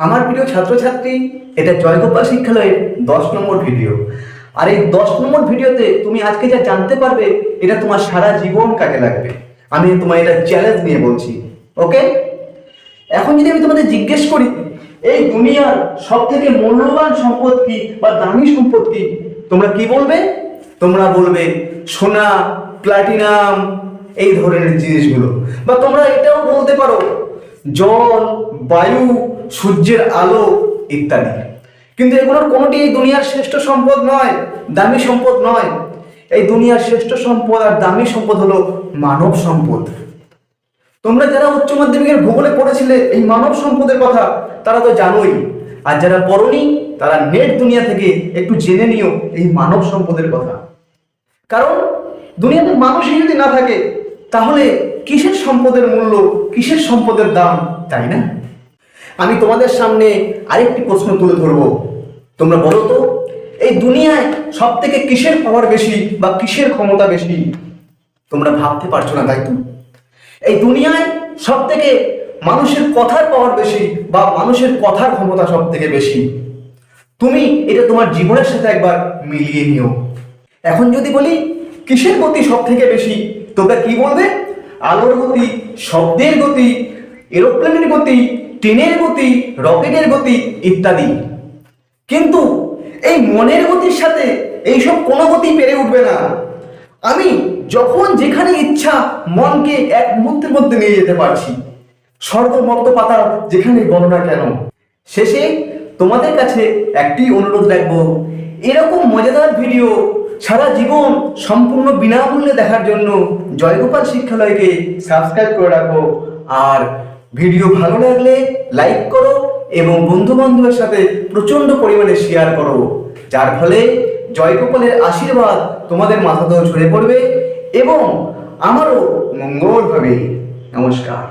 আমার প্রিয় ছাত্রছাত্রী, এটা জয়গোপাল শিক্ষালয়ের 10 নম্বর ভিডিও। আর এই 10 নম্বর ভিডিওতে তুমি আজকে যা জানতে পারবে এটা তোমার সারা জীবন কাজে লাগবে। আমি তোমার এটা চ্যালেঞ্জ নিয়ে বলছি, ওকে? এখন যদি আমি তোমাদের জিজ্ঞেস করি এই দুনিয়ার সব থেকে মূল্যবান সম্পদ কি বা দামি সম্পদ কি, তোমরা কি বলবে? তোমরা বলবে সোনা, প্লাটিনাম, এই ধরনের জিনিসগুলো। বা তোমরা এটাও বলতে পারো জল, বায়ু, সূর্যের আলো ইত্যাদি। কিন্তু এগুলোর কোনোটি এই দুনিয়ার শ্রেষ্ঠ সম্পদ নয়, দামি সম্পদ নয়। এই দুনিয়ার শ্রেষ্ঠ সম্পদ আর দামি সম্পদ হলো মানব সম্পদ। তোমরা যারা উচ্চ মাধ্যমিকের ভূগোলে পড়েছিলে এই মানব সম্পদের কথা, তারা তো জানোই। আর যারা পড়োনি তারা নেট দুনিয়া থেকে একটু জেনে নিও এই মানব সম্পদের কথা। কারণ দুনিয়াতে মানুষই যদি না থাকে তাহলে কিসের সম্পদের মূল্য, কিসের সম্পদের দাম, তাই না? আমি তোমাদের সামনে আরেকটি প্রশ্ন তুলে ধরবো। তোমরা বলো তো, এই দুনিয়ায় সব থেকে কিসের পাওয়ার বেশি বা কিসের ক্ষমতা বেশি? তোমরা ভাবতে পারছো না, তাই তো? এই দুনিয়ায় সব থেকে মানুষের কথার পাওয়ার বেশি বা মানুষের কথার ক্ষমতা সব থেকে বেশি। তুমি এটা তোমার জীবনের সাথে একবার মিলিয়ে নিও। এখন যদি বলি কিসের গতি সব থেকে বেশি, তোমরা কি বলবে? আলোর গতি, শব্দের গতি, এরোপ্লেনের গতি, ট্রেনের গতি, রকেটের গতি ইত্যাদি। কিন্তু এই মনের গতির সাথে এইসব কোনো গতি পেরে উঠবে না। আমি যখন যেখানে ইচ্ছা মনকে এক মুহূর্তের মধ্যে নিয়ে যেতে পারছি, স্বর্গমর্ত পাতাল যেখানে বলো না কেন। শেষে তোমাদের কাছে একটি অনুরোধ রাখবো, এরকম মজাদার ভিডিও সারা জীবন সম্পূর্ণ বিনামূল্যে দেখার জন্য জয়গোপাল শিক্ষালয়কে সাবস্ক্রাইব করে রাখো। আর ভিডিও ভালো লাগলে লাইক করো এবং বন্ধু বান্ধবের সাথে প্রচন্ড পরিমাণে শেয়ার করো, যার ফলে জয়গোপালের আশীর্বাদ তোমাদের মাথাতেও ঝরে পড়বে এবং আমারও মঙ্গল হবে। নমস্কার।